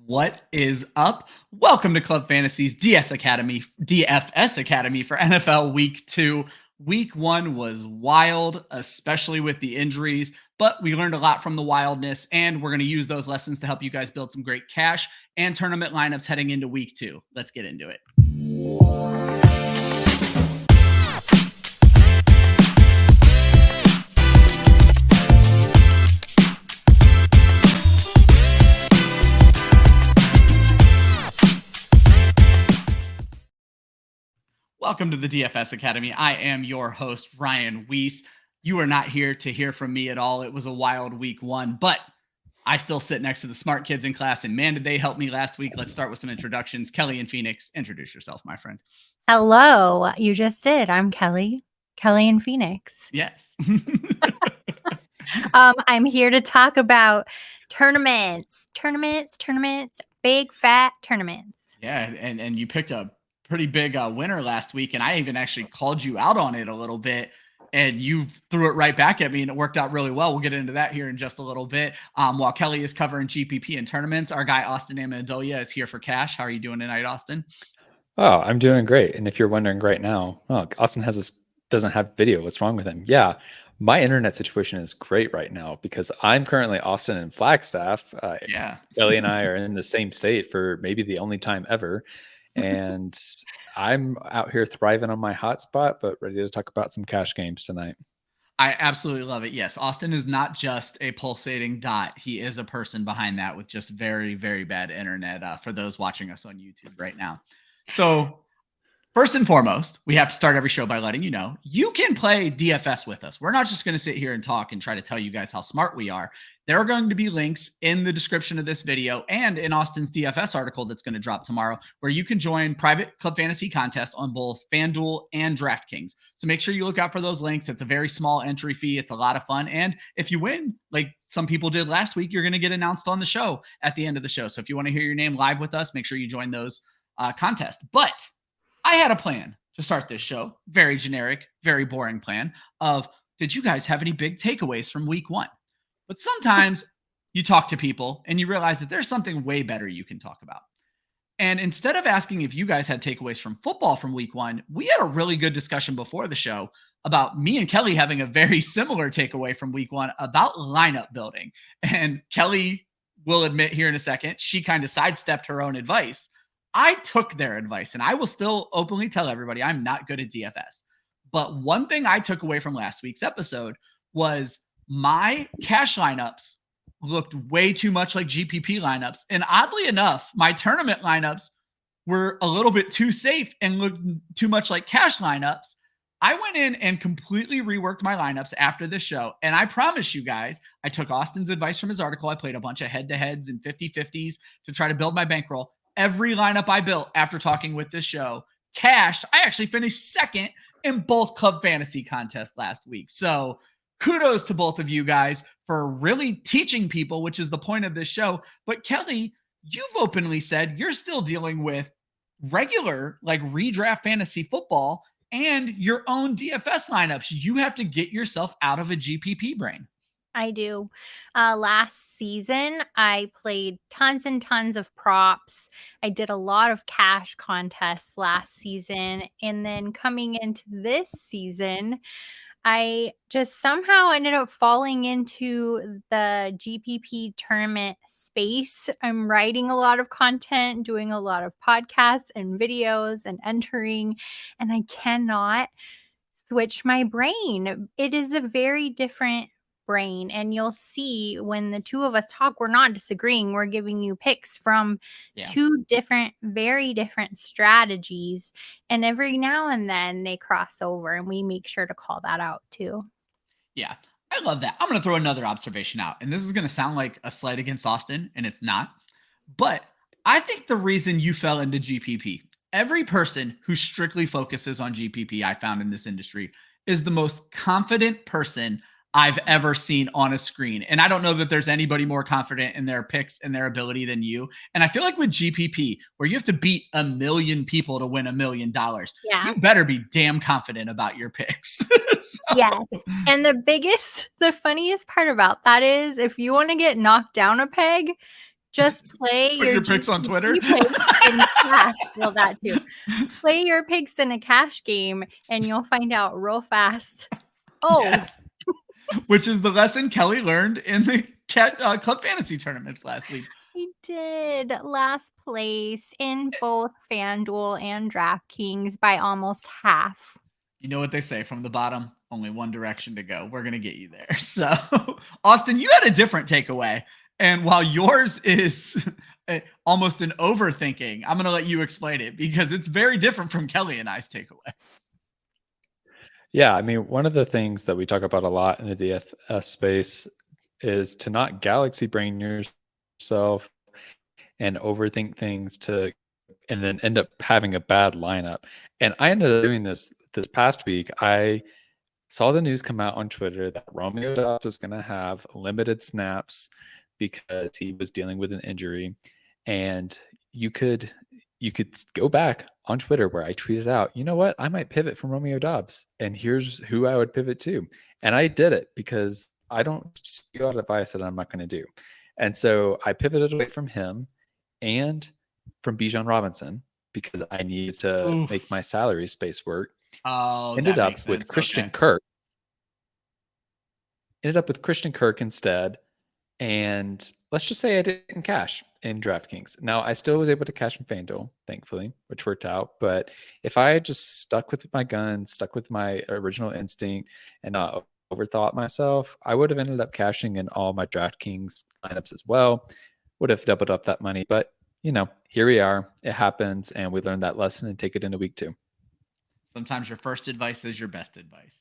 What is up? Welcome to Club Fantasy's DFS Academy for NFL Week 2. Week 1 was wild, especially with the injuries, but we learned a lot from the wildness, and we're going to use those lessons to help you guys build some great cash and tournament lineups heading into Week 2. Let's get into it. Welcome to the DFS Academy. I am your host, Ryan Weisse. You are not here to hear from me at all. It was a wild week 1, but I still sit next to the smart kids in class, and man, did they help me last week. Let's start with some introductions. Kelly in Phoenix, introduce yourself, my friend. Hello. You just did. I'm Kelly in Phoenix. Yes. I'm here to talk about tournaments, big fat tournaments. Yeah, and you picked a pretty big winner last week, and I even actually called you out on it a little bit, and you threw it right back at me, and it worked out really well. We'll get into that here in just a little bit. While Kelly is covering GPP and tournaments, our guy Austin Amandolia is here for cash. How are you doing tonight, Austin? Oh, I'm doing great. And if you're wondering right now, Austin doesn't have video. What's wrong with him? Yeah, my internet situation is great right now because I'm currently Austin in Flagstaff. Kelly and I are in the same state for maybe the only time ever. And I'm out here thriving on my hotspot, but ready to talk about some cash games tonight. I absolutely love it. Yes, Austin is not just a pulsating dot. He is a person behind that with just very, very bad internet for those watching us on YouTube right now. So first and foremost, we have to start every show by letting you know you can play DFS with us. We're not just going to sit here and talk and try to tell you guys how smart we are. There are going to be links in the description of this video and in Austin's DFS article that's going to drop tomorrow where you can join private Club Fantasy contests on both FanDuel and DraftKings. So make sure you look out for those links. It's a very small entry fee. It's a lot of fun. And if you win, like some people did last week, you're going to get announced on the show at the end of the show. So if you want to hear your name live with us, make sure you join those contests. But I had a plan to start this show. Very generic, very boring plan of, did you guys have any big takeaways from week 1? But sometimes you talk to people and you realize that there's something way better you can talk about. And instead of asking if you guys had takeaways from football from week 1, we had a really good discussion before the show about me and Kelly having a very similar takeaway from week 1 about lineup building. And Kelly will admit here in a second, she kind of sidestepped her own advice. I took their advice, and I will still openly tell everybody I'm not good at DFS. But one thing I took away from last week's episode was my cash lineups looked way too much like GPP lineups. And oddly enough, my tournament lineups were a little bit too safe and looked too much like cash lineups. I went in and completely reworked my lineups after this show. And I promise you guys, I took Austin's advice from his article. I played a bunch of head-to-heads and 50-50s to try to build my bankroll. Every lineup I built after talking with this show cashed. I actually finished second in both club fantasy contests last week. So kudos to both of you guys for really teaching people, which is the point of this show. But Kelly, you've openly said you're still dealing with regular, like redraft fantasy football and your own DFS lineups. You have to get yourself out of a GPP brain. I do. Last season, I played tons and tons of props. I did a lot of cash contests last season. And then coming into this season, I just somehow ended up falling into the GPP tournament space. I'm writing a lot of content, doing a lot of podcasts and videos and entering, and I cannot switch my brain. It is a very different brain, and you'll see when the two of us talk, we're not disagreeing. We're giving you picks from two different, very different strategies, and every now and then they cross over, and we make sure to call that out too. Yeah, I love that. I'm going to throw another observation out, and this is going to sound like a slight against Austin, and it's not, but I think the reason you fell into GPP, every person who strictly focuses on GPP I found in this industry is the most confident person I've ever seen on a screen. And I don't know that there's anybody more confident in their picks and their ability than you. And I feel like with GPP, where you have to beat 1 million people to win $1 million, you better be damn confident about your picks. Yes. And the funniest part about that is if you want to get knocked down a peg, Just play Put your picks on Twitter. picks in cash. Well, that too. Play your picks in a cash game, and you'll find out real fast. Oh, Yes. Which is the lesson Kelly learned in the club fantasy tournaments last week. I did. Last place in both FanDuel and DraftKings by almost half. You know what they say, from the bottom, only one direction to go. We're going to get you there. So, Austin, you had a different takeaway. And while yours is almost an overthinking, I'm going to let you explain it because it's very different from Kelly and I's takeaway. Yeah, I mean, one of the things that we talk about a lot in the DFS space is to not galaxy brain yourself and overthink things and then end up having a bad lineup. And I ended up doing this past week. I saw the news come out on Twitter that Romeo Doubs was going to have limited snaps because he was dealing with an injury. And you could go back on Twitter where I tweeted out, you know what, I might pivot from Romeo Doubs, and here's who I would pivot to. And I did it because I don't speak out advice that I'm not going to do. And so I pivoted away from him and from Bijan Robinson because I needed to make my salary space work. Ended up with Christian Kirk. Ended up with Christian Kirk instead. And let's just say I didn't cash in DraftKings. Now, I still was able to cash in FanDuel, thankfully, which worked out. But if I had just stuck with my guns, stuck with my original instinct, and not overthought myself, I would have ended up cashing in all my DraftKings lineups as well. Would have doubled up that money. But, here we are. It happens, and we learned that lesson and take it into week 2. Sometimes your first advice is your best advice.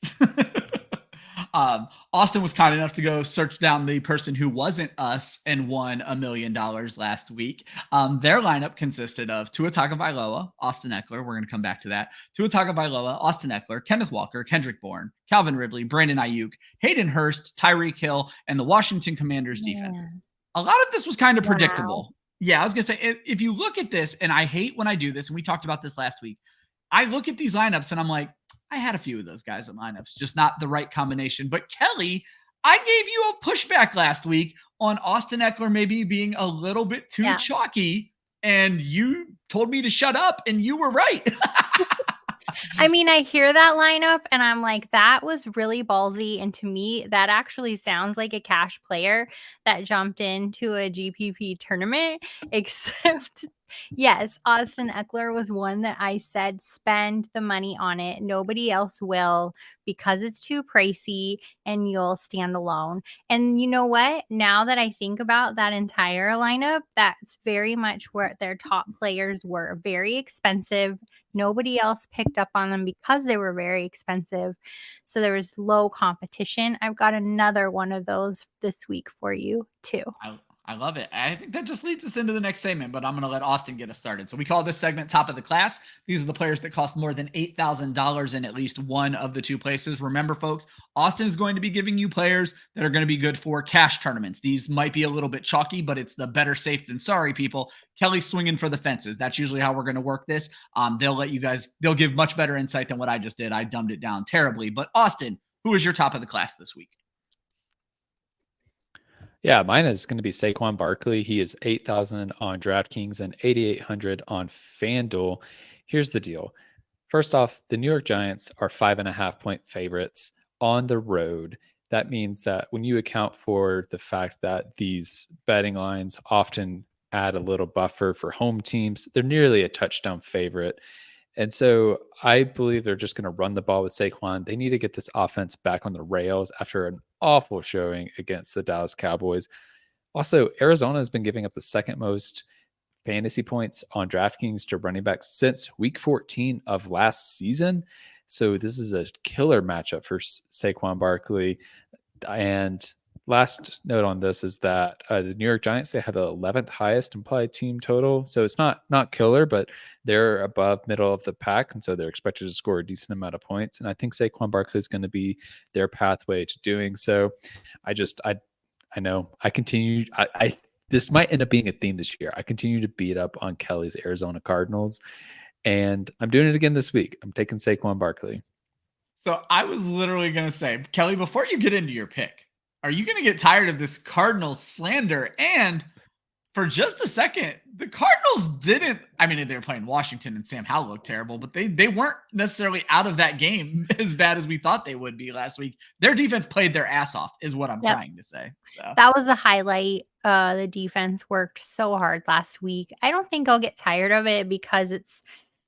Austin was kind enough to go search down the person who wasn't us and won $1 million last week. Their lineup consisted of Tua Tagovailoa, Austin Eckler. We're going to come back to that. Tua Tagovailoa, Austin Eckler, Kenneth Walker, Kendrick Bourne, Calvin Ridley, Brandon Ayuk, Hayden Hurst, Tyreek Hill, and the Washington Commanders defense. A lot of this was kind of predictable. Yeah, I was going to say, if you look at this, and I hate when I do this, and we talked about this last week, I look at these lineups and I'm like, I had a few of those guys in lineups, just not the right combination. But Kelly, I gave you a pushback last week on Austin Eckler maybe being a little bit too chalky, and you told me to shut up, and you were right. I mean, I hear that lineup and I'm like, that was really ballsy. And to me, that actually sounds like a cash player that jumped into a GPP tournament, except yes, Austin Eckler was one that I said, spend the money on it. Nobody else will, because it's too pricey and you'll stand alone. And you know what? Now that I think about that entire lineup, that's very much where their top players were. Very expensive. Nobody else picked up on them because they were very expensive. So there was low competition. I've got another one of those this week for you too. I love it. I think that just leads us into the next segment, but I'm going to let Austin get us started. So we call this segment Top of the Class. These are the players that cost more than $8,000 in at least one of the two places. Remember, folks, Austin is going to be giving you players that are going to be good for cash tournaments. These might be a little bit chalky, but it's the better safe than sorry, people. Kelly's swinging for the fences. That's usually how we're going to work this. They'll give much better insight than what I just did. I dumbed it down terribly. But Austin, who is your top of the class this week? Yeah, mine is going to be Saquon Barkley. He is 8,000 on DraftKings and 8,800 on FanDuel. Here's the deal. First off, the New York Giants are 5.5-point favorites on the road. That means that when you account for the fact that these betting lines often add a little buffer for home teams, they're nearly a touchdown favorite. And so I believe they're just going to run the ball with Saquon. They need to get this offense back on the rails after an awful showing against the Dallas Cowboys. Also, Arizona has been giving up the second most fantasy points on DraftKings to running backs since week 14 of last season. So this is a killer matchup for Saquon Barkley. And last note on this is that the New York Giants, they have the 11th highest implied team total. So it's not killer, but they're above middle of the pack. And so they're expected to score a decent amount of points. And I think Saquon Barkley is going to be their pathway to doing so. I know I continue. This might end up being a theme this year. I continue to beat up on Kelly's Arizona Cardinals, and I'm doing it again this week. I'm taking Saquon Barkley. So I was literally going to say, Kelly, before you get into your pick, are you going to get tired of this Cardinals slander? And for just a second, the Cardinals didn't. I mean, they were playing Washington and Sam Howell looked terrible, but they weren't necessarily out of that game as bad as we thought they would be last week. Their defense played their ass off, is what I'm trying to say. So that was the highlight. The defense worked so hard last week. I don't think I'll get tired of it because it's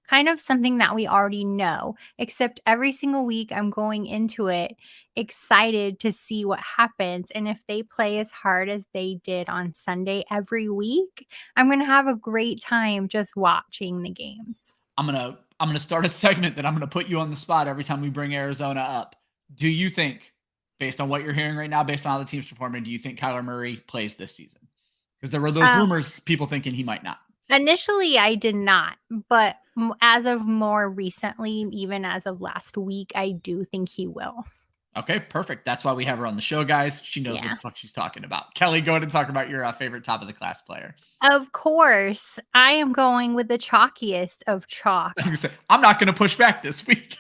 kind of something that we already know, except every single week I'm going into it excited to see what happens. And if they play as hard as they did on Sunday every week, I'm going to have a great time just watching the games. I'm going to start a segment that I'm going to put you on the spot every time we bring Arizona up. Do you think, based on what you're hearing right now, based on how the team's performing, do you think Kyler Murray plays this season? Because there were those rumors, people thinking he might not. Initially, I did not, but as of more recently, even as of last week, I do think he will. Okay, perfect. That's why we have her on the show, guys. She knows what the fuck she's talking about. Kelly, go ahead and talk about your favorite top of the class player. Of course, I am going with the chalkiest of chalk. I'm not going to push back this week.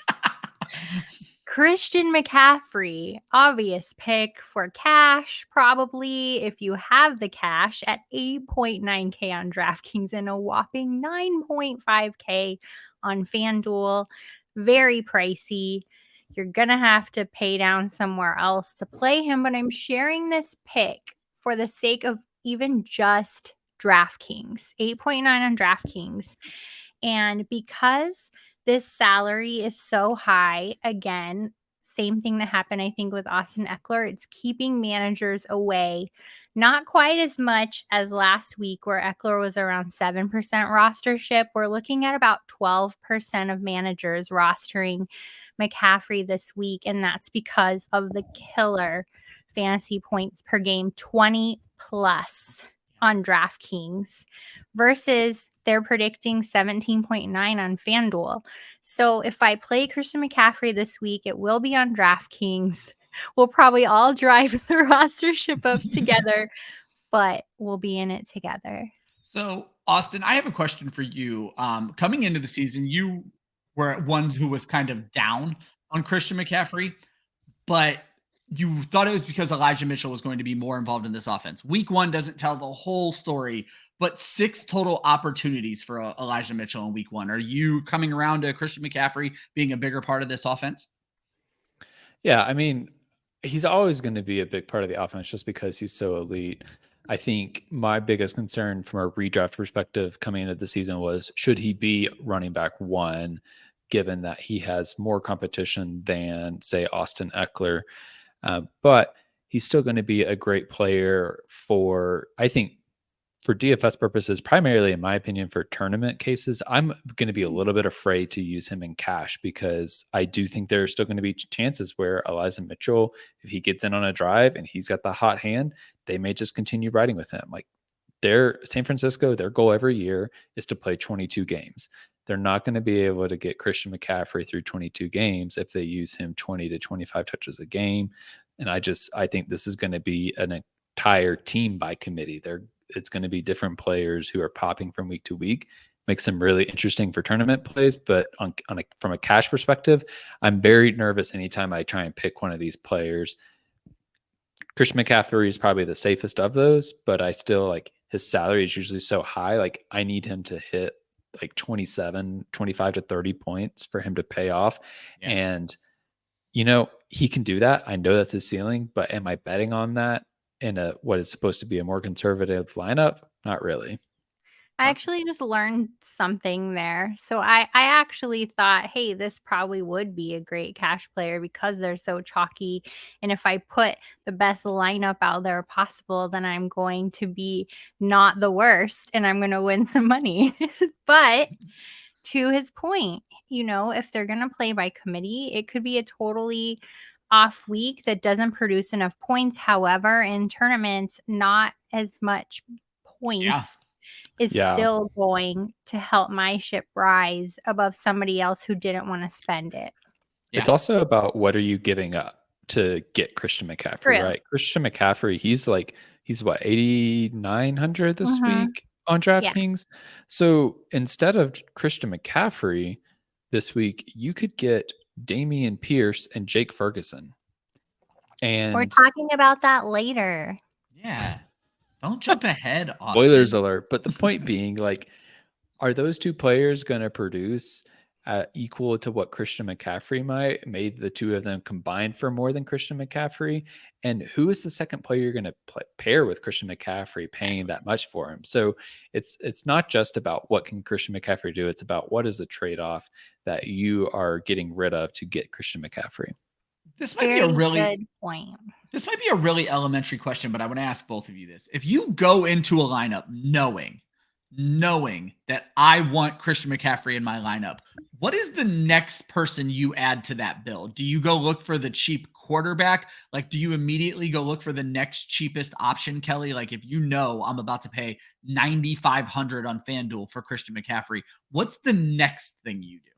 Christian McCaffrey, obvious pick for cash, probably if you have the cash at 8.9K on DraftKings and a whopping 9.5K on FanDuel. Very pricey. You're going to have to pay down somewhere else to play him, but I'm sharing this pick for the sake of even just DraftKings. 8.9 on DraftKings. And because this salary is so high, again, same thing that happened, I think, with Austin Eckler. It's keeping managers away. Not quite as much as last week where Eckler was around 7% rostership. We're looking at about 12% of managers rostering McCaffrey this week, and that's because of the killer fantasy points per game, 20 plus on DraftKings versus they're predicting 17.9 on FanDuel. So if I play Christian McCaffrey this week, it will be on DraftKings. We'll probably all drive the rostership up together, but we'll be in it together. So, Austin, I have a question for you. Coming into the season, you were one who was kind of down on Christian McCaffrey, but you thought it was because Elijah Mitchell was going to be more involved in this offense. Week 1 doesn't tell the whole story, but 6 total opportunities for Elijah Mitchell in week 1. Are you coming around to Christian McCaffrey being a bigger part of this offense? Yeah, I mean, he's always going to be a big part of the offense just because he's so elite. I think my biggest concern from a redraft perspective coming into the season was, should he be running back 1, given that he has more competition than, say, Austin Eckler? But he's still going to be a great player for, I think, for DFS purposes, primarily, in my opinion, for tournament cases. I'm going to be a little bit afraid to use him in cash because I do think there's still going to be chances where Elijah Mitchell, if he gets in on a drive and he's got the hot hand, they may just continue riding with him. Like San Francisco, their goal every year is to play 22 games. They're not going to be able to get Christian McCaffrey through 22 games if they use him 20 to 25 touches a game. And I think this is going to be an entire team by committee. It's going to be different players who are popping from week to week. Makes them really interesting for tournament plays. But from a cash perspective, I'm very nervous anytime I try and pick one of these players. Christian McCaffrey is probably the safest of those, but I still like his salary is usually so high. Like I need him to hit like 25 to 30 points for him to pay off. Yeah. And, he can do that. I know that's his ceiling, but am I betting on that in what is supposed to be a more conservative lineup? Not really. I actually just learned something there. So I actually thought, hey, this probably would be a great cash player because they're so chalky. And if I put the best lineup out there possible, then I'm going to be not the worst and I'm going to win some money. But to his point, if they're going to play by committee, it could be a totally off week that doesn't produce enough points. However, in tournaments, not as much points is still going to help my ship rise above somebody else who didn't want to spend it. Yeah. It's also about what are you giving up to get Christian McCaffrey, right? Christian McCaffrey, he's what, 8,900 this week on DraftKings. Yeah. So instead of Christian McCaffrey this week, you could get Dameon Pierce and Jake Furgeson. And we're talking about that later. Yeah. Don't jump ahead, Austin. Spoilers alert. But the point being, like, are those two players going to produce equal to what Christian McCaffrey made the two of them combined for more than Christian McCaffrey? And who is the second player you're going to pair with Christian McCaffrey paying that much for him? So it's not just about what can Christian McCaffrey do. It's about what is the trade-off that you are getting rid of to get Christian McCaffrey. This might be a really good point. This might be a really elementary question, but I want to ask both of you this. If you go into a lineup knowing that I want Christian McCaffrey in my lineup, what is the next person you add to that build? Do you go look for the cheap quarterback? Like, do you immediately go look for the next cheapest option, Kelly? Like, if you know I'm about to pay $9,500 on FanDuel for Christian McCaffrey, what's the next thing you do?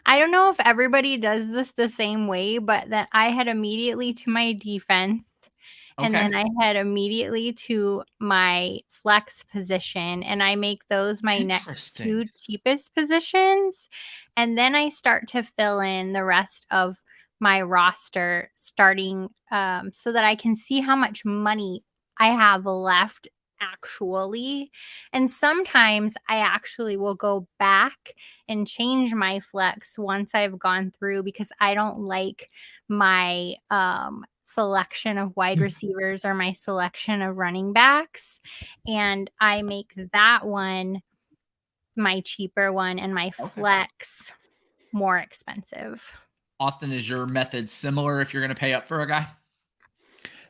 I don't know if everybody does this the same way, but that I head immediately to my defense. And then I head immediately to my flex position, and I make those my next two cheapest positions. And then I start to fill in the rest of my roster starting so that I can see how much money I have left actually. And sometimes I actually will go back and change my flex once I've gone through, because I don't like my selection of wide receivers or my selection of running backs, and I make that one my cheaper one and my flex more expensive. Austin, is your method similar if you're going to pay up for a guy?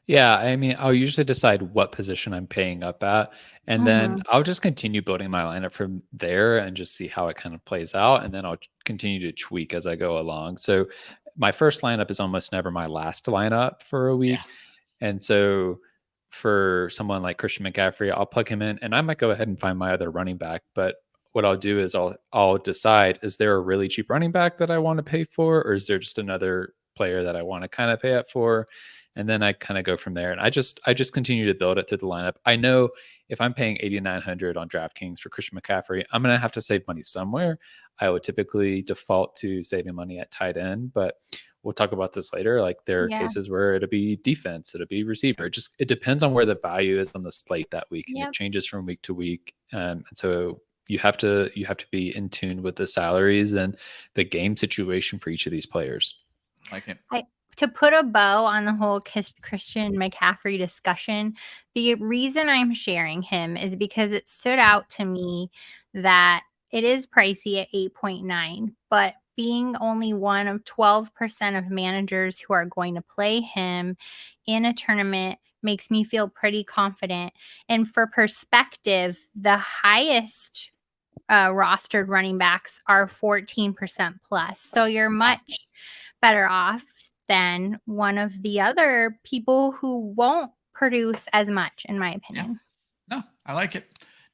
Yeah, I mean, I'll usually decide what position I'm paying up at, and then I'll just continue building my lineup from there and just see how it kind of plays out, and then I'll continue to tweak as I go along. So my first lineup is almost never my last lineup for a week. Yeah. And so for someone like Christian McCaffrey, I'll plug him in, and I might go ahead and find my other running back. But what I'll do is I'll decide, is there a really cheap running back that I want to pay for, or is there just another player that I want to kind of pay up for? And then I kind of go from there. And I just continue to build it through the lineup. I know if I'm paying $8,900 on DraftKings for Christian McCaffrey, I'm going to have to save money somewhere. I would typically default to saving money at tight end, but we'll talk about this later. Like, there are cases where it'll be defense, it'll be receiver. It depends on where the value is on the slate that week. And it changes from week to week. And so you have to be in tune with the salaries and the game situation for each of these players. Like it. To put a bow on the whole Christian McCaffrey discussion, the reason I'm sharing him is because it stood out to me that it is pricey at 8.9, but being only one of 12% of managers who are going to play him in a tournament makes me feel pretty confident. And for perspective, the highest rostered running backs are 14% plus. So you're much better off than one of the other people who won't produce as much, in my opinion. Yeah. No, I like it.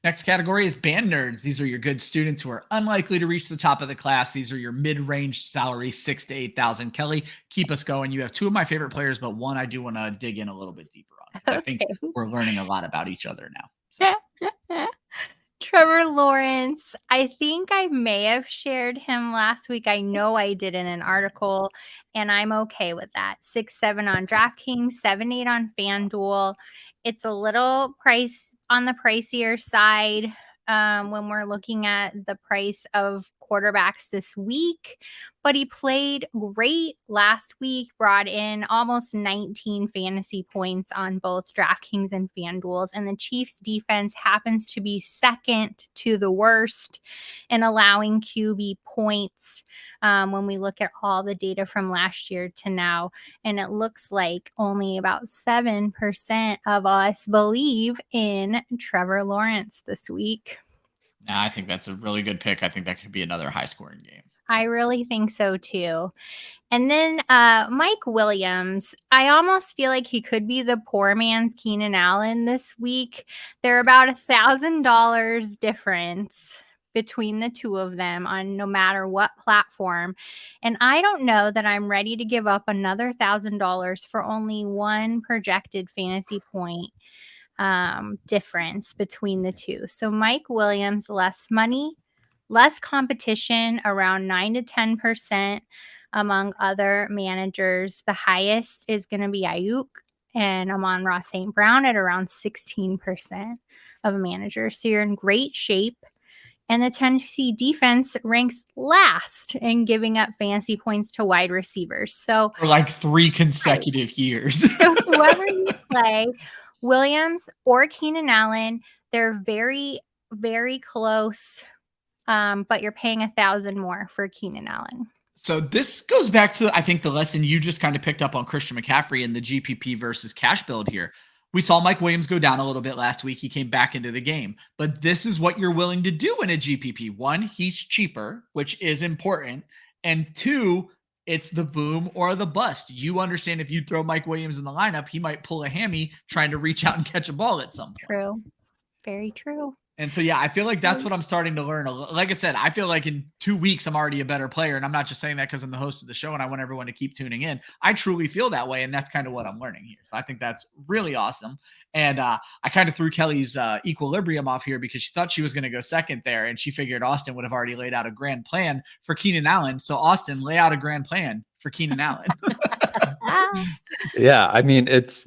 Next category is band nerds. These are your good students who are unlikely to reach the top of the class. These are your mid-range salary, 6,000 to 8,000. Kelly, keep us going. You have two of my favorite players, but one I do want to dig in a little bit deeper on. Okay. I think we're learning a lot about each other now. So. Trevor Lawrence. I think I may have shared him last week. I know I did in an article, and I'm okay with that. 6-7 on DraftKings, 7-8 on FanDuel. It's a little on the pricier side when we're looking at the price of quarterbacks this week, but he played great last week, brought in almost 19 fantasy points on both DraftKings and FanDuel's, and the Chiefs defense happens to be second to the worst in allowing QB points when we look at all the data from last year to now, and it looks like only about 7% of us believe in Trevor Lawrence this week. Nah, I think that's a really good pick. I think that could be another high-scoring game. I really think so, too. And then Mike Williams, I almost feel like he could be the poor man's Keenan Allen this week. They're about $1,000 difference between the two of them on no matter what platform. And I don't know that I'm ready to give up another $1,000 for only one projected fantasy point difference between the two. So Mike Williams, less money, less competition, around 9 to 10% among other managers. The highest is going to be Ayuk, and Amon-Ra St. Brown at around 16% of managers. So you're in great shape. And the Tennessee defense ranks last in giving up fantasy points to wide receivers. So for like 3 consecutive years. So whoever you play, Williams or Keenan Allen, they're very, very close. But you're paying $1,000 more for Keenan Allen. So this goes back to, I think, the lesson you just kind of picked up on Christian McCaffrey in the GPP versus cash build here. We saw Mike Williams go down a little bit last week. He came back into the game. But this is what you're willing to do in a GPP. 1, he's cheaper, which is important. And 2, it's the boom or the bust. You understand if you throw Mike Williams in the lineup, he might pull a hammy trying to reach out and catch a ball at some point. True. Very true. And so, yeah, I feel like that's what I'm starting to learn. Like I said, I feel like in 2 weeks, I'm already a better player. And I'm not just saying that because I'm the host of the show and I want everyone to keep tuning in. I truly feel that way. And that's kind of what I'm learning here. So I think that's really awesome. And I kind of threw Kelly's equilibrium off here because she thought she was going to go second there. And she figured Austin would have already laid out a grand plan for Keenan Allen. So Austin, lay out a grand plan for Keenan Allen. Yeah, I mean, it's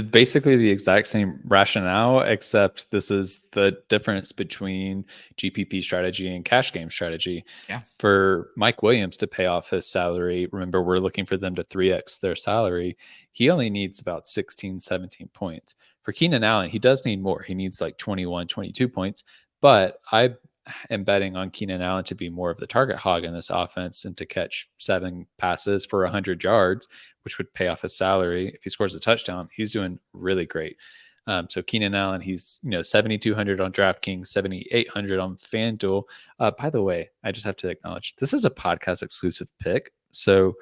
basically the exact same rationale, except this is the difference between GPP strategy and cash game strategy. Yeah. For Mike Williams to pay off his salary, remember, we're looking for them to 3x their salary. He only needs about 16, 17 points. For Keenan Allen, he does need more. He needs like 21, 22 points. But I am betting on Keenan Allen to be more of the target hog in this offense and to catch 7 passes for 100 yards, which would pay off his salary. If he scores a touchdown, he's doing really great. So Keenan Allen, he's 7,200 on DraftKings, 7,800 on FanDuel. By the way, I just have to acknowledge this is a podcast exclusive pick. So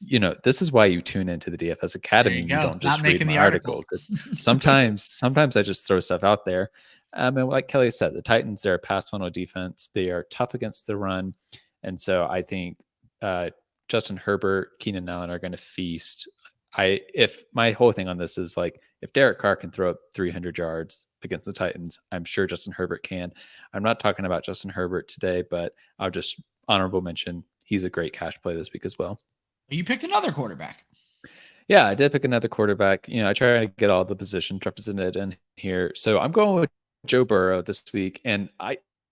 this is why you tune into the DFS Academy. You don't just read the article. sometimes I just throw stuff out there. And like Kelly said, the Titans, they're a pass funnel defense. They are tough against the run. And so I think Justin Herbert, Keenan Allen are going to feast. If my whole thing on this is like, if Derek Carr can throw up 300 yards against the Titans, I'm sure Justin Herbert can. I'm not talking about Justin Herbert today, but I'll just honorable mention he's a great cash play this week as well. You picked another quarterback. Yeah, I did pick another quarterback. I try to get all the positions represented in here. So I'm going with Joe Burrow this week. And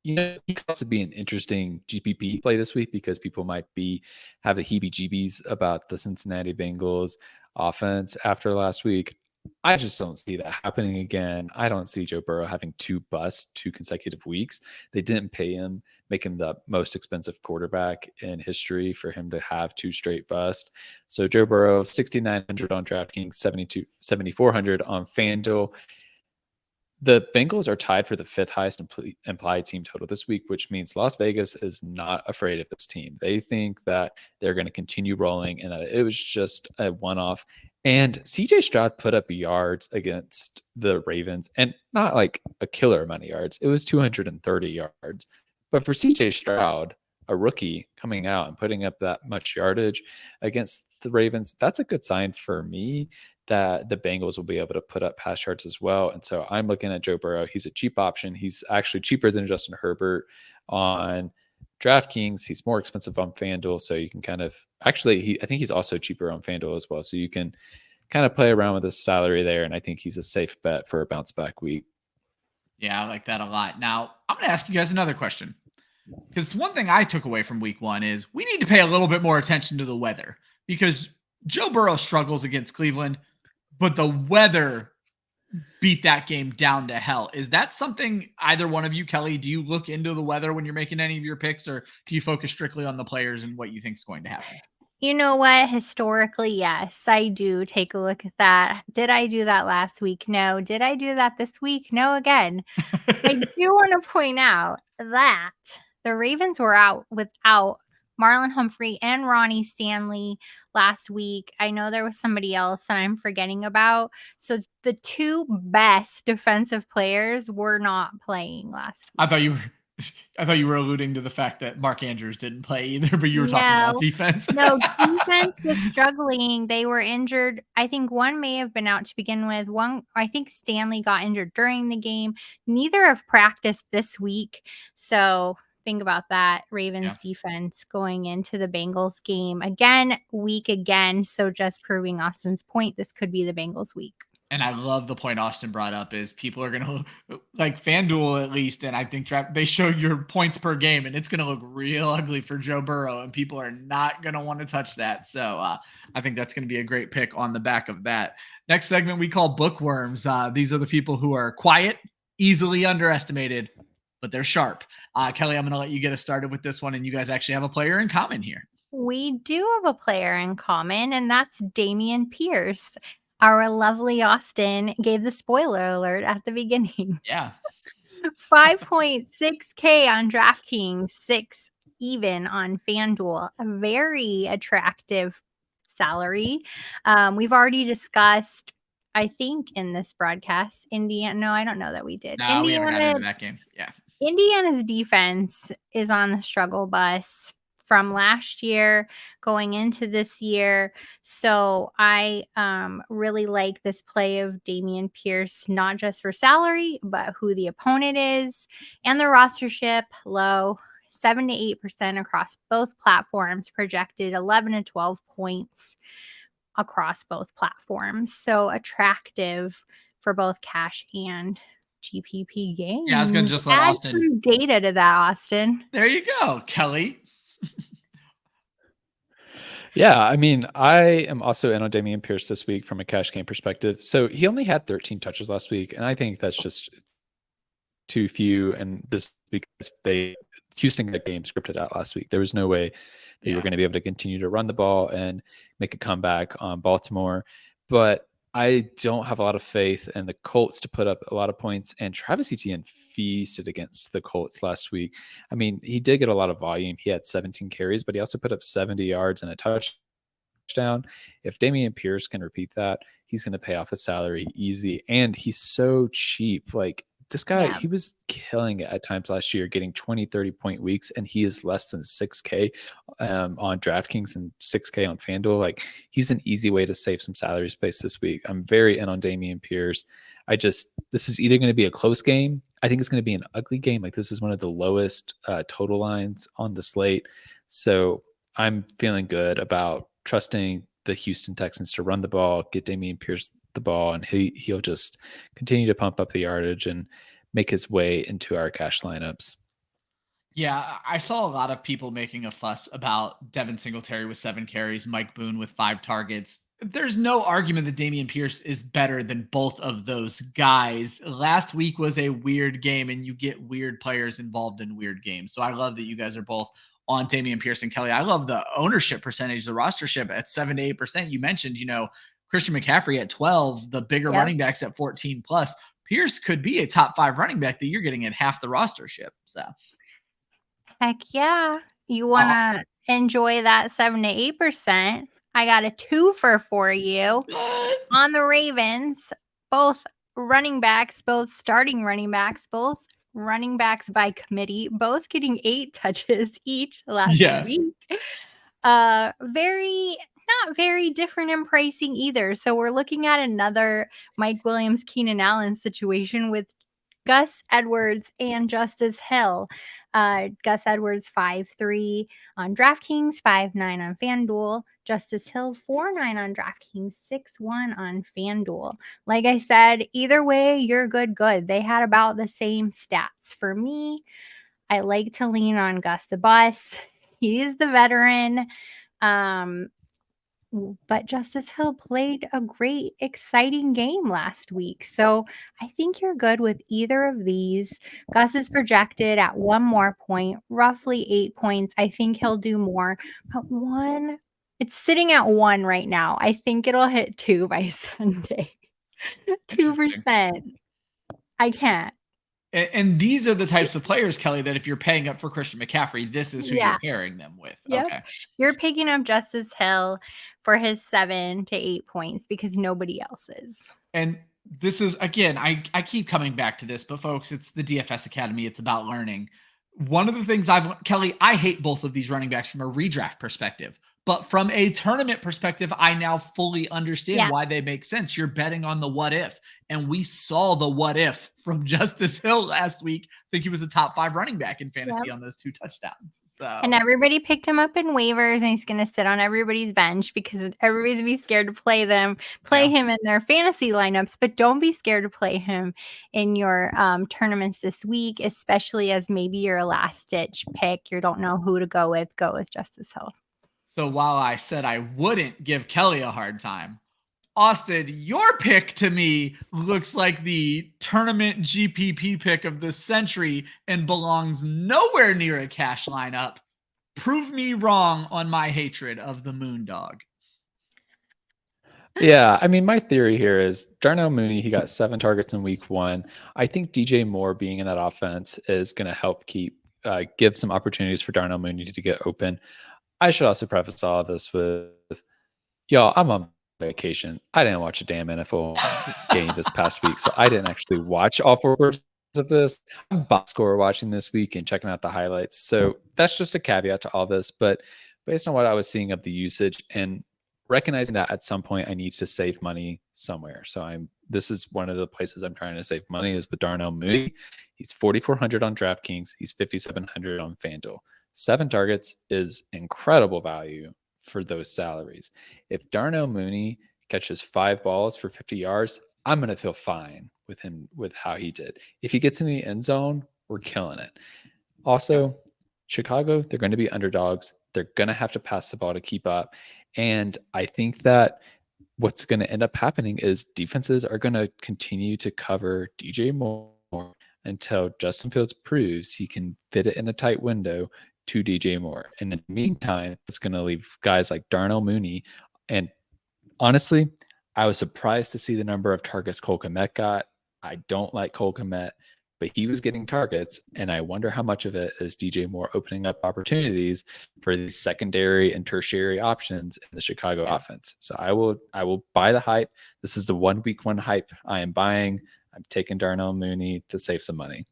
he could also be an interesting GPP play this week because people might have the heebie-jeebies about the Cincinnati Bengals offense after last week. I just don't see that happening again. I don't see Joe Burrow having 2 busts 2 consecutive weeks. They didn't pay him, make him the most expensive quarterback in history for him to have 2 straight busts. So Joe Burrow, 6,900 on DraftKings, 7,400 on FanDuel. The Bengals are tied for the 5th highest implied team total this week, which means Las Vegas is not afraid of this team. They think that they're going to continue rolling and that it was just a one-off. And CJ Stroud put up yards against the Ravens, and not like a killer amount of yards. It was 230 yards. But for CJ Stroud, a rookie coming out and putting up that much yardage against the Ravens, that's a good sign for me that the Bengals will be able to put up pass yards as well. And so I'm looking at Joe Burrow. He's a cheap option. He's actually cheaper than Justin Herbert on DraftKings. He's more expensive on FanDuel. So you can I think he's also cheaper on FanDuel as well. So you can kind of play around with his salary there. And I think he's a safe bet for a bounce back week. Yeah, I like that a lot. Now I'm going to ask you guys another question, because one thing I took away from week 1 is we need to pay a little bit more attention to the weather, because Joe Burrow struggles against Cleveland, but the weather beat that game down to hell. Is that something either one of you, Kelly, do you look into the weather when you're making any of your picks, or do you focus strictly on the players and what you think is going to happen? You know what? Historically, yes, I do take a look at that. Did I do that last week? No. Did I do that this week? No, again. I do want to point out that the Ravens were out without Marlon Humphrey and Ronnie Stanley last week. I know there was somebody else that I'm forgetting about. So the 2 best defensive players were not playing last week. I thought you were alluding to the fact that Mark Andrews didn't play either, but you were talking about defense. No, defense was struggling. They were injured. I think one may have been out to begin with. I think Stanley got injured during the game. Neither have practiced this week. So think about that Ravens defense going into the Bengals game. Again, weak again. So just proving Austin's point, this could be the Bengals week. And I love the point Austin brought up is people are going to like FanDuel at least. And I think they show your points per game and it's going to look real ugly for Joe Burrow and people are not going to want to touch that. So I think that's going to be a great pick on the back of that. Next segment we call Bookworms. These are the people who are quiet, easily underestimated, but they're sharp. Kelly, I'm going to let you get us started with this one. And you guys actually have a player in common here. We do have a player in common, and that's Dameon Pierce. Our lovely Austin gave the spoiler alert at the beginning. Yeah. 5.6K on DraftKings, 6 even on FanDuel. A very attractive salary. We've already discussed, I think, in this broadcast, Indiana. No, I don't know that we did. No, we haven't gotten into that game. Yeah. Indiana's defense is on the struggle bus from last year going into this year. So I really like this play of Dameon Pierce, not just for salary, but who the opponent is and the rostership low, 7 to 8% across both platforms, projected 11 to 12 points across both platforms. So attractive for both cash and GPP games. Yeah, I was going to just let Add Austin some data to that, Austin. There you go, Kelly. Yeah, I mean, I am also in on Dameon Pierce this week from a cash game perspective. So he only had 13 touches last week, and I think that's just too few. And this because Houston got game scripted out last week. There was no way that you were going to be able to continue to run the ball and make a comeback on Baltimore. But I don't have a lot of faith in the Colts to put up a lot of points, and Travis Etienne feasted against the Colts last week. I mean, he did get a lot of volume. He had 17 carries, but he also put up 70 yards and a touchdown. If Dameon Pierce can repeat that, he's going to pay off his salary easy, and he's so cheap. Like, this guy, he was killing it at times last year, getting 20, 30-point weeks, and he is less than 6K on DraftKings and 6K on FanDuel. Like, he's an easy way to save some salary space this week. I'm very in on Dameon Pierce. This is either going to be a close game. I think it's going to be an ugly game. Like, this is one of the lowest total lines on the slate. So I'm feeling good about trusting the Houston Texans to run the ball, get Dameon Pierce the ball, and he'll just continue to pump up the yardage and make his way into our cash lineups. Yeah, I saw a lot of people making a fuss about Devin Singletary with 7 carries, Mike Boone with 5 targets. There's no argument that Dameon Pierce is better than both of those guys. Last week was a weird game, and you get weird players involved in weird games. So I love that you guys are both on Dameon Pierce and Kelly. I love the ownership percentage, the rostership at 7 to 8%. You mentioned, Christian McCaffrey at 12, the bigger running backs at 14 plus. Pierce could be a top 5 running back that you're getting at half the rostership. So, heck yeah. You want to enjoy that 7 to 8%. I got a 2 for you on the Ravens, both running backs, both starting running backs, both running backs by committee, both getting 8 touches each last week. Not very different in pricing either. So we're looking at another Mike Williams, Keenan Allen situation with Gus Edwards and Justice Hill. Gus Edwards 5.3 on DraftKings, 5.9 on FanDuel. Justice Hill 4.9 on DraftKings, 6.1 on FanDuel. Like I said, either way, you're good. They had about the same stats. For me, I like to lean on Gus the Bus. He's the veteran. But Justice Hill played a great, exciting game last week. So I think you're good with either of these. Gus is projected at 1 more point, roughly 8 points. I think he'll do more. But 1, it's sitting at 1 right now. I think it'll hit 2 by Sunday. 2%. I can't. And these are the types of players, Kelly, that if you're paying up for Christian McCaffrey, this is who you're pairing them with. Yep. Okay. You're picking up Justice Hill for his 7 to 8 points because nobody else is. And this is, again, I keep coming back to this, but folks, it's the DFS Academy. It's about learning. One of the things Kelly, I hate both of these running backs from a redraft perspective, But from a tournament perspective, I now fully understand why they make sense. You're betting on the what if. And we saw the what if from Justice Hill last week. I think he was a top 5 running back in fantasy on those 2 touchdowns. So. And everybody picked him up in waivers, and he's going to sit on everybody's bench because everybody's going to be scared to play him in their fantasy lineups. But don't be scared to play him in your tournaments this week, especially as maybe you're a last-ditch pick. You don't know who to go with Justice Hill. So while I said I wouldn't give Kelly a hard time, Austin, your pick to me looks like the tournament GPP pick of the century and belongs nowhere near a cash lineup. Prove me wrong on my hatred of the Moondog. Yeah, I mean, my theory here is Darnell Mooney, he got 7 targets in week 1. I think DJ Moore being in that offense is going to help give some opportunities for Darnell Mooney to get open. I should also preface all of this with, y'all, I'm on vacation. I didn't watch a damn NFL game this past week, so I didn't actually watch all 4 quarters of this. I'm box score watching this week and checking out the highlights. So that's just a caveat to all this. But based on what I was seeing of the usage and recognizing that at some point I need to save money somewhere. So this is one of the places I'm trying to save money is with Darnell Mooney. He's 4,400 on DraftKings. He's 5,700 on FanDuel. 7 targets is incredible value for those salaries. If Darnell Mooney catches 5 balls for 50 yards, I'm going to feel fine with him with how he did. If he gets in the end zone, we're killing it. Also, Chicago, they're going to be underdogs. They're going to have to pass the ball to keep up. And I think that what's going to end up happening is defenses are going to continue to cover DJ Moore until Justin Fields proves he can fit it in a tight window to DJ Moore. And in the meantime, it's going to leave guys like Darnell Mooney. And honestly, I was surprised to see the number of targets Cole Kmet got. I don't like Cole Kmet, but he was getting targets. And I wonder how much of it is DJ Moore opening up opportunities for these secondary and tertiary options in the Chicago offense. So I will buy the hype. This is the 1 week 1 hype I am buying. I'm taking Darnell Mooney to save some money.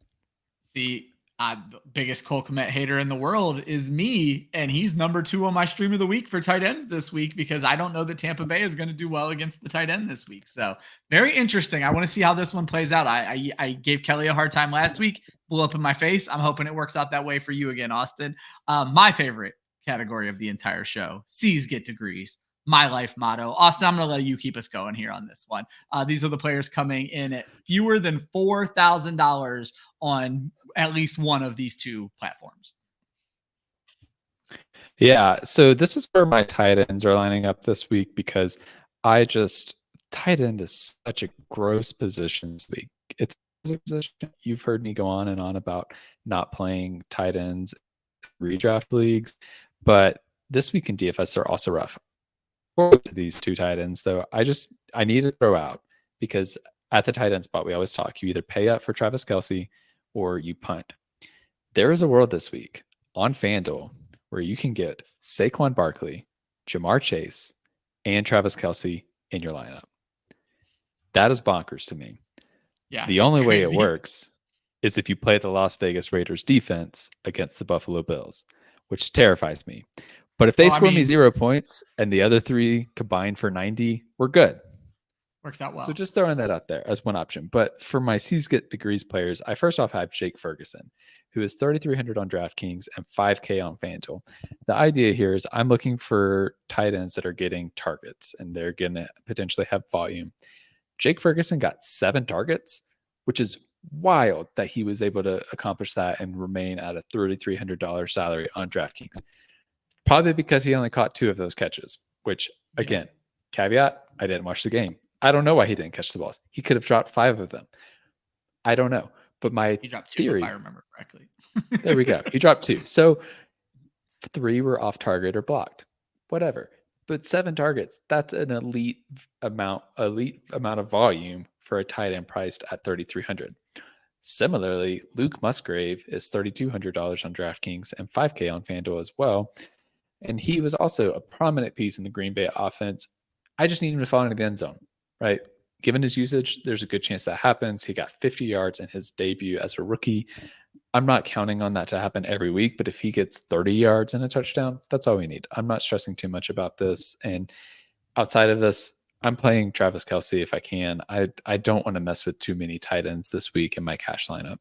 See, the biggest Cole Kmet hater in the world is me, and he's number 2 on my stream of the week for tight ends this week because I don't know that Tampa Bay is going to do well against the tight end this week. So very interesting. I want to see how this one plays out. I gave Kelly a hard time last week, blew up in my face. I'm hoping it works out that way for you again, Austin. My favorite category of the entire show, C's get degrees. My life motto. Austin, I'm going to let you keep us going here on this one. These are the players coming in at fewer than $4,000 on at least one of these 2 platforms. Yeah, so this is where my tight ends are lining up this week because tight end is such a gross position this week. It's a position you've heard me go on and on about not playing tight ends redraft leagues, but this week in DFS they're also rough. These 2 tight ends, though, I need to throw out because at the tight end spot, we always talk. You either pay up for Travis Kelce or you punt. There is a world this week on FanDuel where you can get Saquon Barkley, Jamar Chase, and Travis Kelce in your lineup. That is bonkers to me. Yeah. The only way it works is if you play the Las Vegas Raiders defense against the Buffalo Bills, which terrifies me. But if they score me 0 points and the other 3 combine for 90, we're good. Works out well. So just throwing that out there as one option. But for my C's get degrees players, I first off have Jake Furgeson, who is 3,300 on DraftKings and 5K on FanDuel. The idea here is I'm looking for tight ends that are getting targets and they're going to potentially have volume. Jake Furgeson got 7 targets, which is wild that he was able to accomplish that and remain at a $3,300 salary on DraftKings. Probably because he only caught 2 of those catches, which again, caveat, I didn't watch the game. I don't know why he didn't catch the balls. He could have dropped 5 of them. I don't know. But he dropped 2 if I remember correctly. There we go. He dropped 2. So 3 were off target or blocked. Whatever. But 7 targets, that's an elite amount of volume for a tight end priced at $3,300. Similarly, Luke Musgrave is $3,200 on DraftKings and 5K on FanDuel as well. And he was also a prominent piece in the Green Bay offense. I just need him to fall into the end zone, right? Given his usage, there's a good chance that happens. He got 50 yards in his debut as a rookie. I'm not counting on that to happen every week, but if he gets 30 yards and a touchdown, that's all we need. I'm not stressing too much about this. And outside of this, I'm playing Travis Kelce if I can. I don't want to mess with too many tight ends this week in my cash lineup.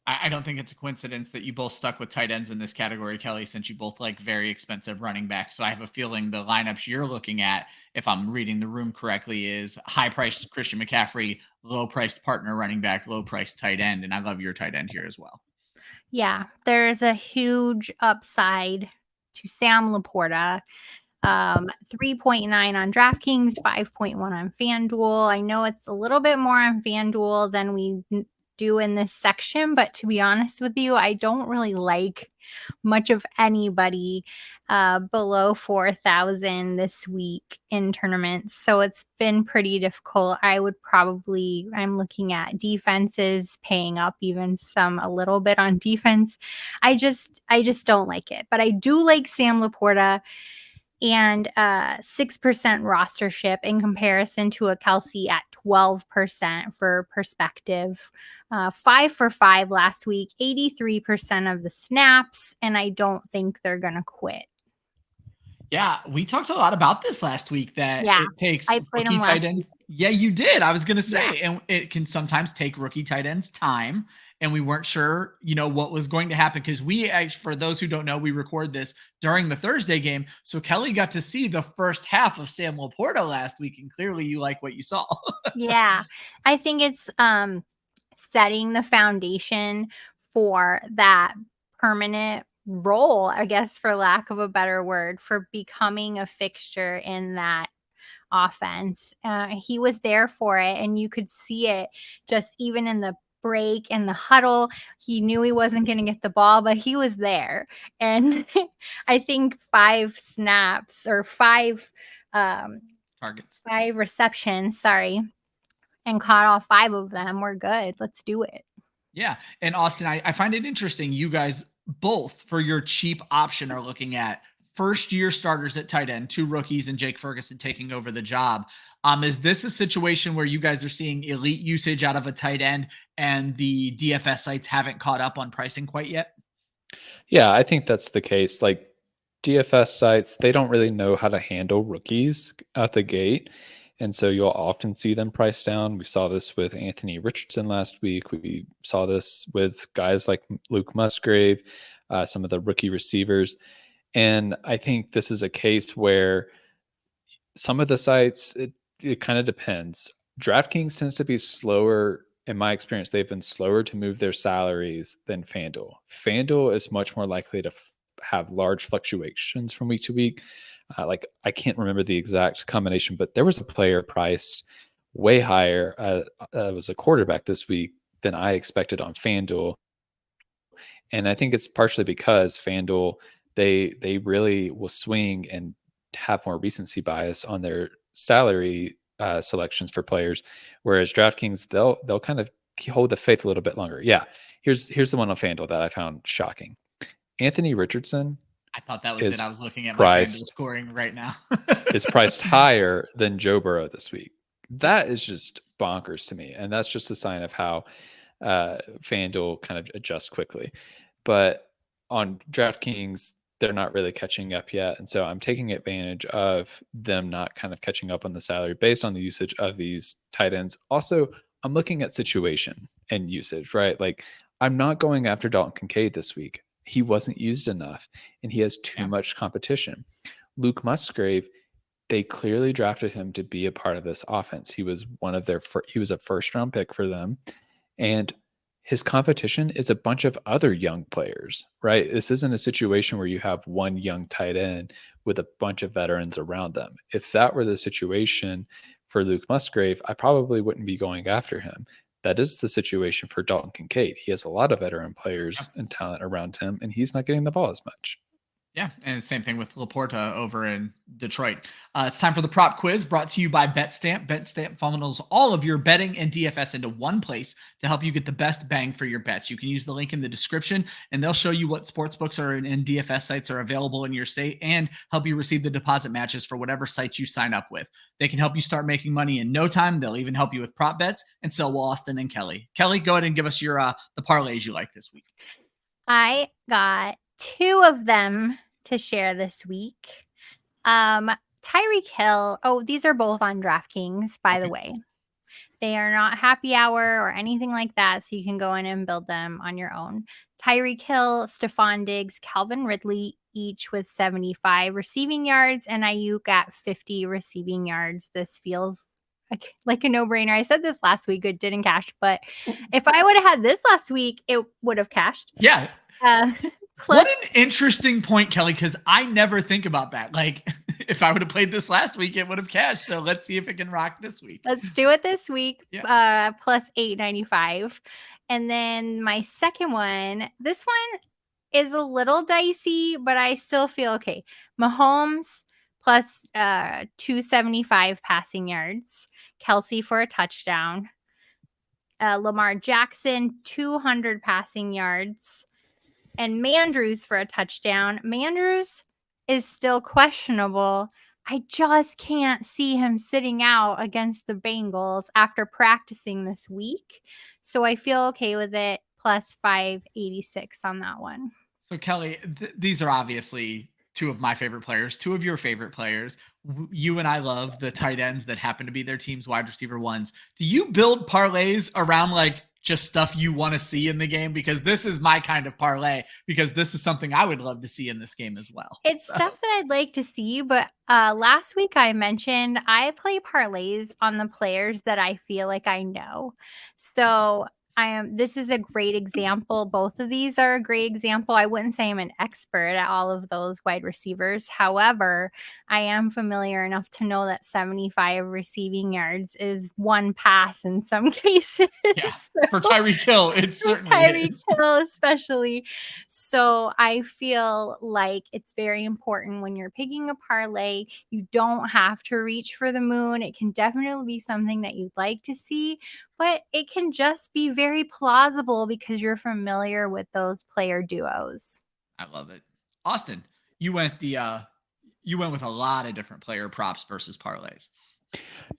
I don't think it's a coincidence that you both stuck with tight ends in this category, Kelly, since you both like very expensive running backs. So I have a feeling the lineups you're looking at, if I'm reading the room correctly, is high-priced Christian McCaffrey, low-priced partner running back, low-priced tight end. And I love your tight end here as well. Yeah, there's a huge upside to Sam LaPorta. 3.9 on DraftKings, 5.1 on FanDuel. I know it's a little bit more on FanDuel than we do in this section, but to be honest with you, I don't really like much of anybody below 4,000 this week in tournaments. So it's been pretty difficult. I'm looking at defenses paying up even a little bit on defense. I just don't like it, but I do like Sam LaPorta and 6% rostership in comparison to a Kelce at 12% for perspective. 5 for 5 last week, 83% of the snaps, and I don't think they're going to quit. Yeah, we talked a lot about this last week that it takes rookie tight ends. Yeah, you did. I was going to say, and it can sometimes take rookie tight ends time. And we weren't sure, what was going to happen because for those who don't know, we record this during the Thursday game. So Kelly got to see the first half of Sam LaPorta last week. And clearly you like what you saw. Yeah, I think it's setting the foundation for that permanent role, I guess, for lack of a better word, for becoming a fixture in that offense. He was there for it, and you could see it just even in the break and the huddle. He knew he wasn't going to get the ball, but he was there. And I think 5 snaps or 5 targets, 5 receptions, and caught all 5 of them. We're good. Let's do it. Yeah. And Austin, I find it interesting. You guys both, for your cheap option, are looking at first-year starters at tight end, 2 rookies and Jake Furgeson taking over the job. Is this a situation where you guys are seeing elite usage out of a tight end and the DFS sites haven't caught up on pricing quite yet? Yeah, I think that's the case. Like DFS sites, they don't really know how to handle rookies at the gate. And so you'll often see them priced down. We saw this with Anthony Richardson last week. We saw this with guys like Luke Musgrave, some of the rookie receivers. And I think this is a case where some of the sites, it kind of depends. DraftKings tends to be slower. In my experience, they've been slower to move their salaries than FanDuel. FanDuel is much more likely to have large fluctuations from week to week. I can't remember the exact combination, but there was a player priced way higher. It was a quarterback this week than I expected on FanDuel. And I think it's partially because FanDuel, they really will swing and have more recency bias on their salary selections for players, whereas DraftKings, they'll kind of hold the faith a little bit longer. Yeah, here's the one on FanDuel that I found shocking. Anthony Richardson. I thought that was it. I was looking at my FanDuel scoring right now. Is priced higher than Joe Burrow this week. That is just bonkers to me, and that's just a sign of how FanDuel kind of adjusts quickly. But on DraftKings, they're not really catching up yet. And so I'm taking advantage of them not kind of catching up on the salary based on the usage of these tight ends. Also, I'm looking at situation and usage, right? Like I'm not going after Dalton Kincaid this week. He wasn't used enough and he has too much competition. Luke Musgrave, they clearly drafted him to be a part of this offense. He was he was a first round pick for them. And his competition is a bunch of other young players, right? This isn't a situation where you have one young tight end with a bunch of veterans around them. If that were the situation for Luke Musgrave, I probably wouldn't be going after him. That is the situation for Dalton Kincaid. He has a lot of veteran players and talent around him, and he's not getting the ball as much. Yeah, and same thing with LaPorta over in Detroit. It's time for the prop quiz, brought to you by BetStamp. BetStamp funnels all of your betting and DFS into one place to help you get the best bang for your bets. You can use the link in the description, and they'll show you what sportsbooks are and DFS sites are available in your state and help you receive the deposit matches for whatever sites you sign up with. They can help you start making money in no time. They'll even help you with prop bets, and so will Austin and Kelly. Kelly, go ahead and give us your the parlays you like this week. I got 2 of them to share this week. Tyreek Hill. Oh, these are both on DraftKings, by the way. They are not happy hour or anything like that, so you can go in and build them on your own. Tyreek Hill, Stephon Diggs, Calvin Ridley, each with 75 receiving yards, and Ayuk at 50 receiving yards. This feels like a no-brainer. I said this last week, it didn't cash, but if I would have had this last week, it would have cashed. Yeah. Plus, what an interesting point, Kelly, because I never think about that. Like, if I would have played this last week, it would have cashed. So let's see if it can rock this week. Let's do it this week. Yeah. Plus 895. And then my second one, this one is a little dicey, but I still feel okay. Mahomes plus 275 passing yards. Kelsey for a touchdown. Lamar Jackson, 200 passing yards. And Mandrews for a touchdown. Mandrews is still questionable. I just can't see him sitting out against the Bengals after practicing this week. So I feel okay with it. Plus 586 on that one. So Kelly, these are obviously 2 of my favorite players, 2 of your favorite players. You and I love the tight ends that happen to be their team's wide receiver ones. Do you build parlays around like just stuff you want to see in the game? Because this is my kind of parlay, because this is something I would love to see in this game as well. It's stuff that I'd like to see, but last week I mentioned I play parlays on the players that I feel like I know. So this is a great example. Both of these are a great example. I wouldn't say I'm an expert at all of those wide receivers. However, I am familiar enough to know that 75 receiving yards is one pass in some cases. Yeah, for Tyreek Hill, it's certainly Tyreek Hill especially. So I feel like it's very important when you're picking a parlay. You don't have to reach for the moon. It can definitely be something that you'd like to see, but it can just be very plausible because you're familiar with those player duos. I love it. Austin, you went with a lot of different player props versus parlays.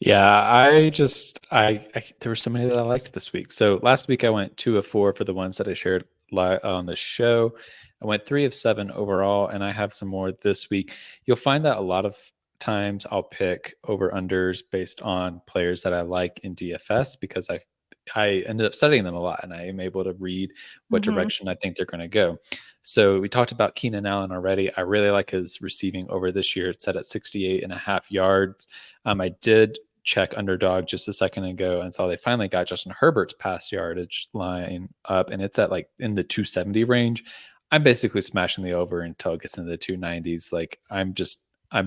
Yeah, there were so many that I liked this week. So last week I went 2 of 4 for the ones that I shared on the show. I went 3 of 7 overall, and I have some more this week. You'll find that a lot of times I'll pick over-unders based on players that I like in DFS because I ended up studying them a lot, and I am able to read what direction I think they're going to go. So we talked about Keenan Allen already. I really like his receiving over this year. It's set at 68.5 yards. I did check Underdog just a second ago and saw they finally got Justin Herbert's pass yardage line up, and it's at like in the 270 range. I'm basically smashing the over until it gets into the 290s. Like I'm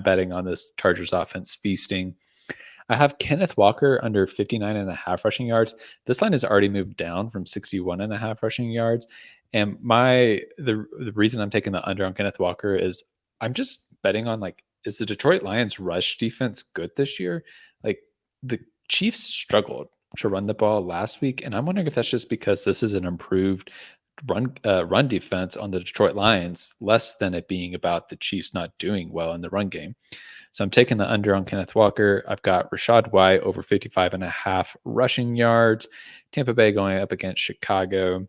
betting on this Chargers offense feasting. I have Kenneth Walker under 59.5 rushing yards. This line has already moved down from 61.5 rushing yards. And the reason I'm taking the under on Kenneth Walker is I'm just betting on is the Detroit Lions rush defense good this year? Like the Chiefs struggled to run the ball last week. And I'm wondering if that's just because this is an improved run defense on the Detroit Lions, less than it being about the Chiefs not doing well in the run game. So I'm taking the under on Kenneth Walker. I've got Rachaad White over 55.5 rushing yards. Tampa Bay going up against Chicago.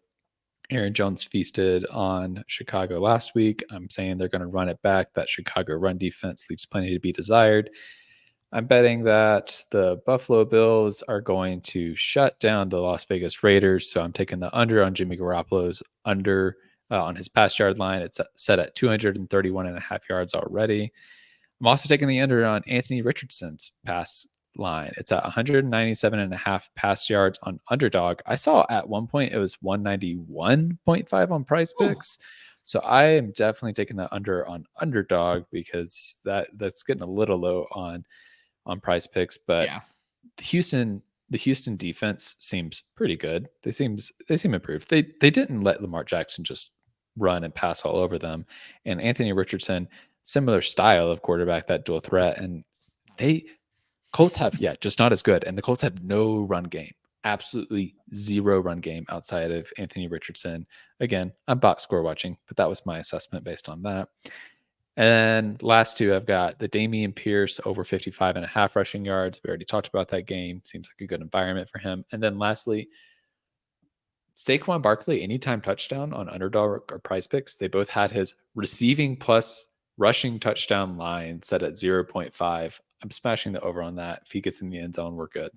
Aaron Jones feasted on Chicago last week. I'm saying they're going to run it back. That Chicago run defense leaves plenty to be desired. I'm betting that the Buffalo Bills are going to shut down the Las Vegas Raiders. So I'm taking the under on Jimmy Garoppolo's under on his pass yard line. It's set at 231.5 yards already. I'm also taking the under on Anthony Richardson's pass line. It's at 197.5 pass yards on Underdog. I saw at one point it was 191.5 on Prize Picks. So I am definitely taking the under on Underdog because that's getting a little low on Prize Picks. But yeah. The Houston defense seems pretty good. They seem improved. They didn't let Lamar Jackson just run and pass all over them. And Anthony Richardson, similar style of quarterback, that dual threat. And Colts have, just not as good. And the Colts have no run game, absolutely zero run game outside of Anthony Richardson. Again, I'm box score watching, but that was my assessment based on that. And last two, I've got the Dameon Pierce over 55.5 rushing yards. We already talked about that game. Seems like a good environment for him. And then lastly, Saquon Barkley, anytime touchdown on Underdog or Prize Picks. They both had his receiving plus rushing touchdown line set at 0.5. I'm smashing the over on that. If he gets in the end zone, we're good.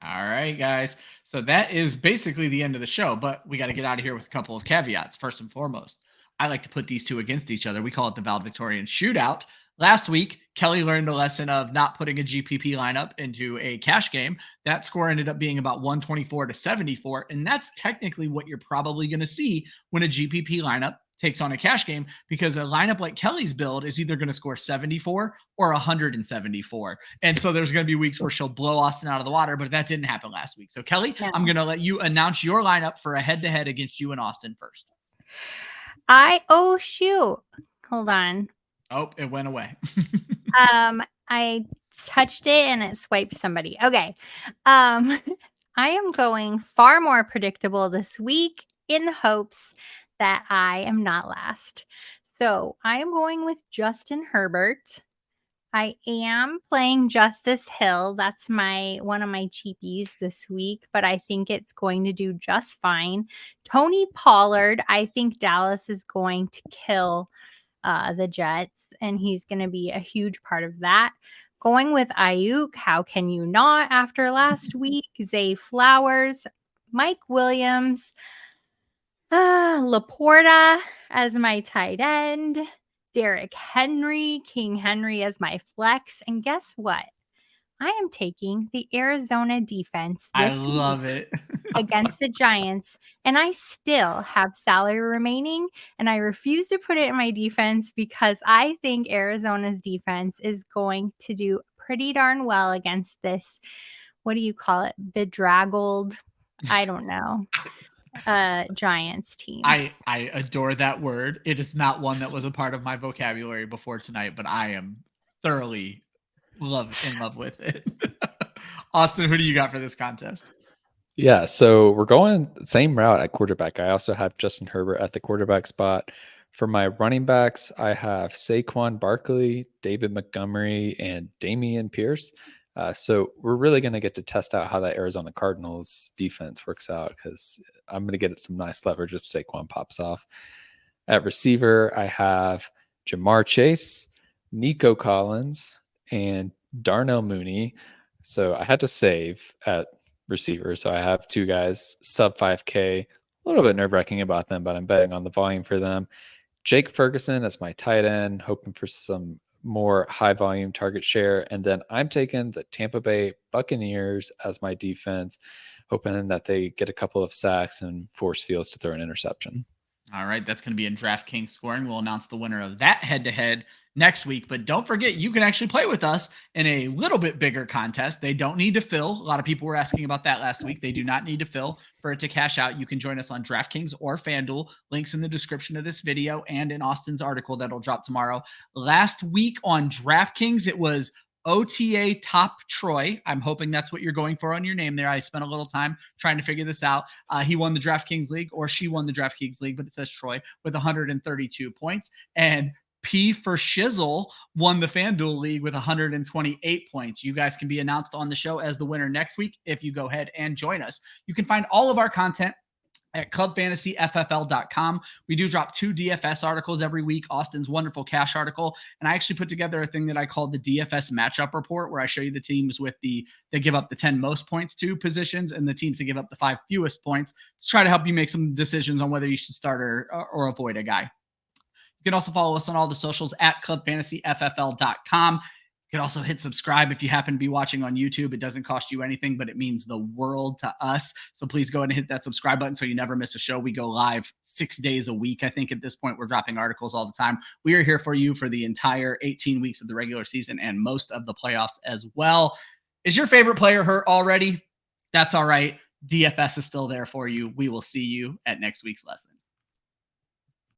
All right, guys. So that is basically the end of the show, but we got to get out of here with a couple of caveats. First and foremost, I like to put these two against each other. We call it the Valedictorian Shootout. Last week, Kelly learned a lesson of not putting a GPP lineup into a cash game. That score ended up being about 124 to 74, and that's technically what you're probably going to see when a GPP lineup takes on a cash game, because a lineup like Kelly's build is either going to score 74 or 174. And so there's going to be weeks where she'll blow Austin out of the water, but that didn't happen last week. So Kelly, I'm going to let you announce your lineup for a head-to-head against you and Austin first. Oh, shoot. Hold on. Oh, it went away. I touched it and it swiped somebody. Okay. I am going far more predictable this week in the hopes that I am not last. So I am going with Justin Herbert. I am playing Justice Hill. That's one of my cheapies this week, but I think it's going to do just fine. Tony Pollard. I think Dallas is going to kill the Jets, and he's going to be a huge part of that. Going with Ayuk, how can you not after last week? Zay Flowers, Mike Williams, LaPorta as my tight end, Derrick Henry, King Henry as my flex, and guess what? I am taking the Arizona defense this week against the Giants, and I still have salary remaining, and I refuse to put it in my defense because I think Arizona's defense is going to do pretty darn well against this, what do you call it, bedraggled, I don't know, Giants team. I adore that word. It is not one that was a part of my vocabulary before tonight, but I am thoroughly in love with it. Austin, who do you got for this contest? Yeah, so we're going the same route at quarterback. I also have Justin Herbert at the quarterback spot. For my running backs, I have Saquon Barkley, David Montgomery, and Dameon Pierce. So we're really going to get to test out how that Arizona Cardinals defense works out, because I'm going to get some nice leverage if Saquon pops off. At receiver, I have Jamar Chase, Nico Collins, and Darnell Mooney. So I had to save at receiver. So I have two guys sub 5K, a little bit nerve-wracking about them, but I'm betting on the volume for them. Jake Ferguson as my tight end, hoping for some more high volume target share. And then I'm taking the Tampa Bay Buccaneers as my defense, hoping that they get a couple of sacks and force Fields to throw an interception. All right, that's going to be in DraftKings scoring. We'll announce the winner of that head-to-head next week. But don't forget, you can actually play with us in a little bit bigger contest. They don't need to fill. A lot of people were asking about that last week. They do not need to fill for it to cash out. You can join us on DraftKings or FanDuel. Links in the description of this video and in Austin's article that'll drop tomorrow. Last week on DraftKings, it was OTA Top Troy. I'm hoping that's what you're going for on your name there. I spent a little time trying to figure this out. He won the DraftKings League, or she won the DraftKings League, but it says Troy with 132 points. And P for Shizzle won the FanDuel League with 128 points. You guys can be announced on the show as the winner next week if you go ahead and join us. You can find all of our content at clubfantasyffl.com. We do drop 2 DFS articles every week, Austin's wonderful cash article. And I actually put together a thing that I call the DFS matchup report, where I show you the teams that give up the 10 most points to positions and the teams that give up the 5 fewest points, to try to help you make some decisions on whether you should start or avoid a guy. You can also follow us on all the socials at clubfantasyffl.com. You can also hit subscribe if you happen to be watching on YouTube. It doesn't cost you anything, but it means the world to us. So please go ahead and hit that subscribe button so you never miss a show. We go live 6 days a week. I think at this point, we're dropping articles all the time. We are here for you for the entire 18 weeks of the regular season and most of the playoffs as well. Is your favorite player hurt already? That's all right. DFS is still there for you. We will see you at next week's lesson.